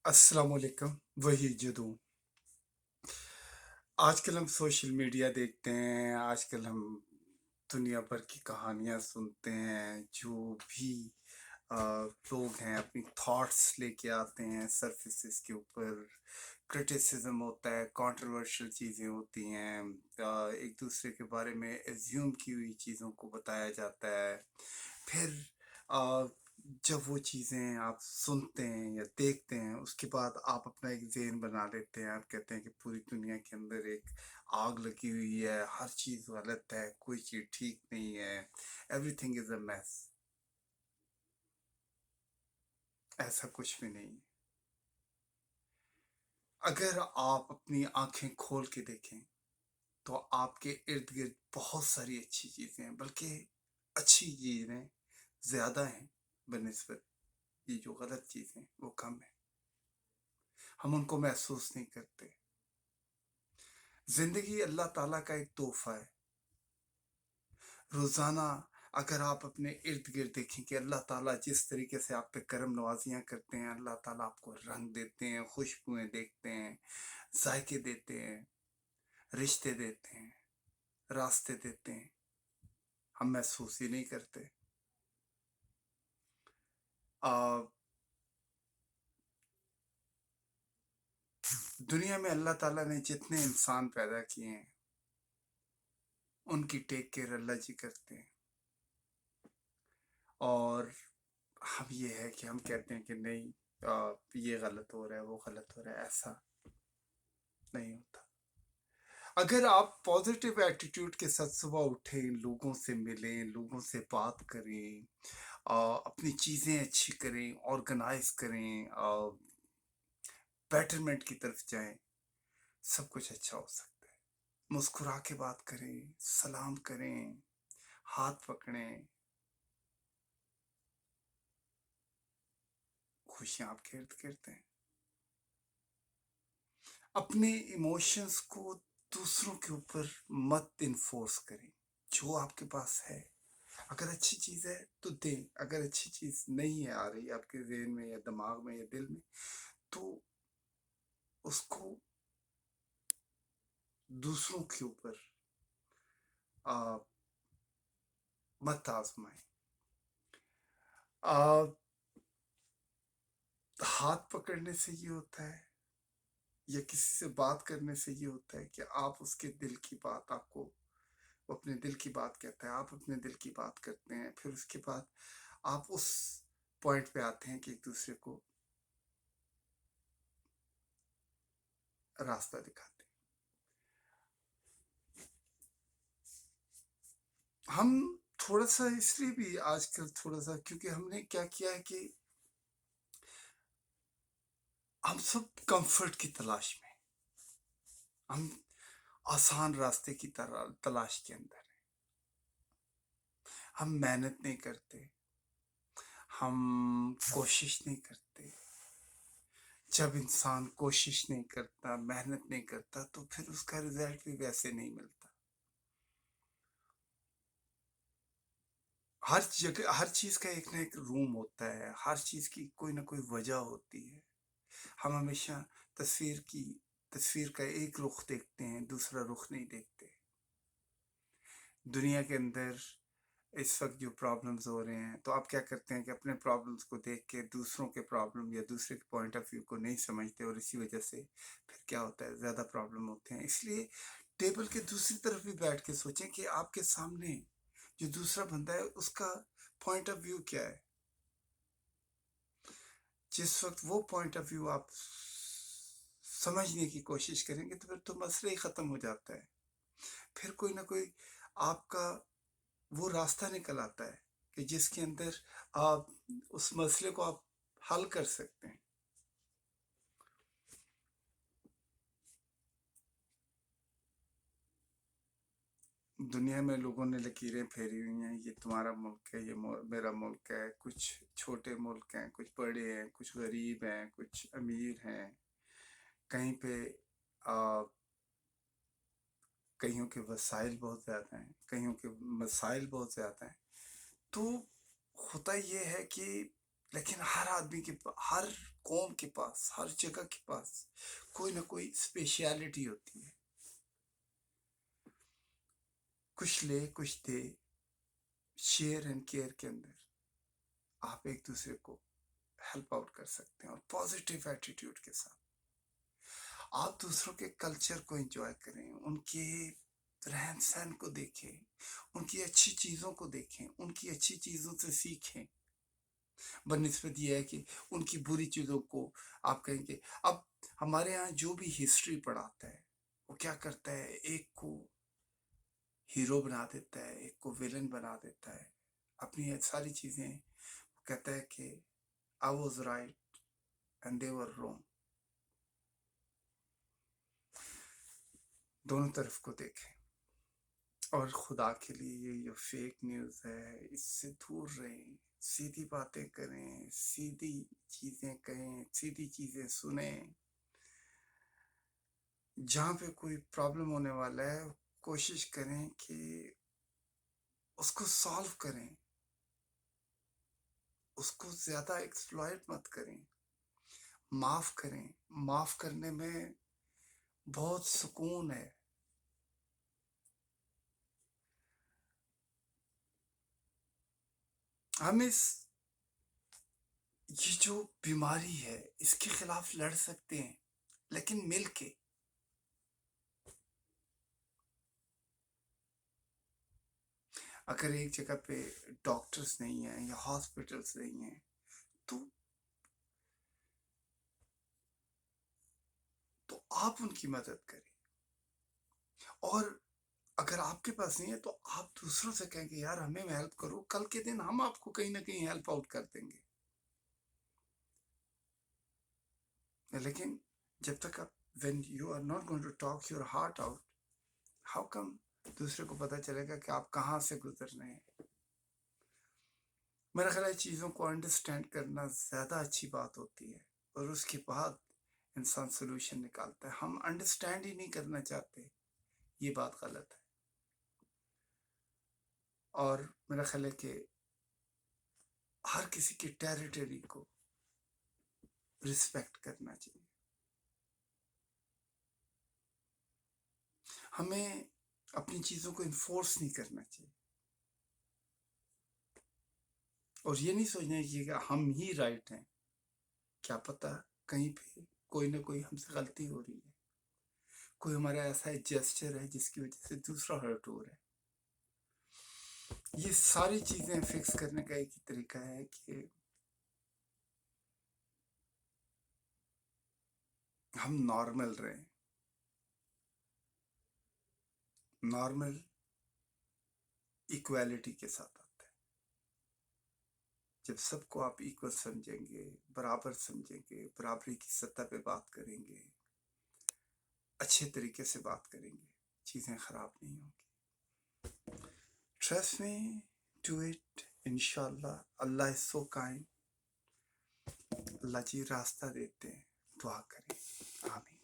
अस्सलाम वालेकुम। वही जदू आजकल हम सोशल मीडिया देखते हैं। आजकल हम दुनिया भर की कहानियां सुनते हैं। जो भी अ, लोग हैं अपनी थॉट्स लेके आते हैं सरफेसेस के ऊपर। क्रिटिसिज्म होता है, कंट्रोवर्शियल चीज़ें होती हैं। एक दूसरे के बारे में एज्यूम की हुई चीज़ों को बताया जाता है। फिर अ, जब वो चीज़ें आप सुनते हैं या देखते हैं, उसके बाद आप अपना एक ज़हन बना लेते हैं। आप कहते हैं कि पूरी दुनिया के अंदर एक आग लगी हुई है, हर चीज़ गलत है, कोई चीज़ ठीक नहीं है, एवरीथिंग इज़ अ मेस। ऐसा कुछ भी नहीं है। अगर आप अपनी आंखें खोल के देखें तो आपके इर्द गिर्द बहुत सारी अच्छी चीज़ें हैं, बल्कि अच्छी चीज़ें ज़्यादा हैं बनिस्बत ये जो गलत चीज़ें वो कम है। हम उनको महसूस नहीं करते। जिंदगी अल्लाह ताला का एक तोहफा है। रोजाना अगर आप अपने इर्द गिर्द देखें कि अल्लाह ताला जिस तरीके से आप पे करम नवाजियां करते हैं, अल्लाह ताला आपको रंग देते हैं, खुशबुएं देखते हैं, जायके देते हैं, रिश्ते देते हैं, रास्ते देते हैं, हम महसूस ही नहीं करते। आ, दुनिया में अल्लाह ताला ने जितने इंसान पैदा किए हैं उनकी टेक केयर अल्लाह जी करते हैं। और हम ये है कि हम कहते हैं कि नहीं, ये गलत हो रहा है, वो गलत हो रहा है। ऐसा नहीं होता। अगर आप पॉजिटिव एटीट्यूड के साथ सुबह उठें, लोगों से मिलें, लोगों से बात करें, अपनी चीज़ें अच्छी करें, ऑर्गेनाइज करें, बेटरमेंट की तरफ जाएं, सब कुछ अच्छा हो सकता है। मुस्कुरा के बात करें, सलाम करें, हाथ पकड़ें, खुशियां आपके इर्द गिर्द हैं। अपने इमोशंस को दूसरों के ऊपर मत इन्फोर्स करें। जो आपके पास है, अगर अच्छी चीज़ है तो दें। अगर अच्छी चीज़ नहीं है आ रही आपके ज़हन में या दिमाग में या दिल में, तो उसको दूसरों के ऊपर आ, मत आजमाएं। आ, हाथ पकड़ने से ये होता है या किसी से बात करने से ये होता है कि आप उसके दिल की बात, आपको वो अपने दिल की बात कहता है, आप अपने दिल की बात करते हैं। फिर उसके बाद आप उस पॉइंट पे आते हैं कि एक दूसरे को रास्ता दिखाते हैं। हम थोड़ा सा इसलिए भी आजकल थोड़ा सा, क्योंकि हमने क्या किया है कि हम सब कंफर्ट की तलाश में, हम आसान रास्ते की तलाश के अंदर हैं। हम मेहनत नहीं करते, हम कोशिश नहीं करते। जब इंसान कोशिश नहीं करता, मेहनत नहीं करता, तो फिर उसका रिजल्ट भी वैसे नहीं मिलता। हर जगह हर चीज का एक ना एक रूम होता है, हर चीज की कोई ना कोई वजह होती है। हम हमेशा तस्वीर की तस्वीर का एक रुख देखते हैं, दूसरा रुख नहीं देखते। दुनिया के अंदर इस वक्त जो प्रॉब्लम्स हो रहे हैं, तो आप क्या करते हैं कि अपने प्रॉब्लम्स को देख के दूसरों के प्रॉब्लम या दूसरे के पॉइंट ऑफ व्यू को नहीं समझते, और इसी वजह से फिर क्या होता है, ज़्यादा प्रॉब्लम होते हैं। इसलिए टेबल के दूसरी तरफ भी बैठ के सोचें कि आपके सामने जो दूसरा बंदा है उसका पॉइंट ऑफ व्यू क्या है। जिस वक्त वो पॉइंट ऑफ व्यू आप समझने की कोशिश करेंगे तो फिर तो मसला ही ख़त्म हो जाता है। फिर कोई ना कोई आपका वो रास्ता निकल आता है कि जिसके अंदर आप उस मसले को आप हल कर सकते हैं। दुनिया में लोगों ने लकीरें फेरी हुई हैं, ये तुम्हारा मुल्क है, ये मेरा मुल्क है। कुछ छोटे मुल्क हैं, कुछ बड़े हैं, कुछ गरीब हैं, कुछ अमीर हैं। कहीं पे आ, कईयों के वसाइल बहुत ज़्यादा हैं, कईयों के मसाइल बहुत ज़्यादा हैं। तो होता ये है कि लेकिन हर आदमी के हर कौम के पास, हर जगह के पास कोई ना कोई स्पेशलिटी होती है। कुछ ले कुछ दे, शेयर एंड केयर के अंदर आप एक दूसरे को हेल्प आउट कर सकते हैं, और पॉजिटिव एटीट्यूड के साथ आप दूसरों के कल्चर को एंजॉय करें, उनके रहन सहन को देखें, उनकी अच्छी चीज़ों को देखें, उनकी अच्छी चीज़ों से सीखें, बनिस्बत ये है कि उनकी बुरी चीज़ों को आप कहेंगे। अब हमारे यहाँ जो भी हिस्ट्री पढ़ाता है वो क्या करता है, एक को हीरो बना देता है, एक को विलन बना देता है, अपनी ये सारी चीज़ें कहता है कि I was right and they were wrong. दोनों तरफ को देखें, और खुदा के लिए ये जो फेक न्यूज़ है इससे दूर रहें, सीधी बातें करें, सीधी चीज़ें कहें, सीधी चीज़ें सुनें। जहाँ पे कोई प्रॉब्लम होने वाला है कोशिश करें कि उसको सॉल्व करें, उसको ज़्यादा एक्सप्लॉइट मत करें, माफ़ करें। माफ़ करने में बहुत सुकून है। हम ये जो बीमारी है इसके खिलाफ लड़ सकते हैं, लेकिन मिल के। अगर एक जगह पे डॉक्टर्स नहीं है या हॉस्पिटल्स नहीं है तो आप उनकी मदद करें, और अगर आपके पास नहीं है तो आप दूसरों से कहें कि यार हमें हेल्प करो, कल के दिन हम आपको कहीं ना कहीं हेल्प आउट कर देंगे। लेकिन जब तक आप when you are not going to talk your heart out, how come दूसरे को पता चलेगा कि आप कहाँ से गुजर रहे हैं। मेरा ख्याल है चीज़ों को अंडरस्टैंड करना ज़्यादा अच्छी बात होती है, और उसके बाद इंसान सोल्यूशन निकालता है। हम अंडरस्टैंड ही नहीं करना चाहते, ये बात गलत है। और मेरा ख्याल है कि हर किसी की टेरिटरी को रिस्पेक्ट करना चाहिए। हमें अपनी चीज़ों को इन्फोर्स नहीं करना चाहिए, और ये नहीं सोचना चाहिए कि हम ही राइट हैं। क्या पता कहीं पे कोई ना कोई हमसे गलती हो रही है, कोई हमारा ऐसा जेस्चर है जिसकी वजह से दूसरा हर्ट हो रहा है। ये सारी चीज़ें फिक्स करने का एक ही तरीका है कि हम नॉर्मल रहें। नॉर्मल इक्वालिटी के साथ आता है। जब सबको आप इक्वल समझेंगे, बराबर समझेंगे, बराबरी की सतह पे बात करेंगे, अच्छे तरीके से बात करेंगे, चीज़ें ख़राब नहीं होंगी। ट्रस्ट मी, डू इट, इंशाल्लाह। अल्लाह इज सो काइंड। अल्लाह जी रास्ता देते हैं, दुआ करें। आमीन।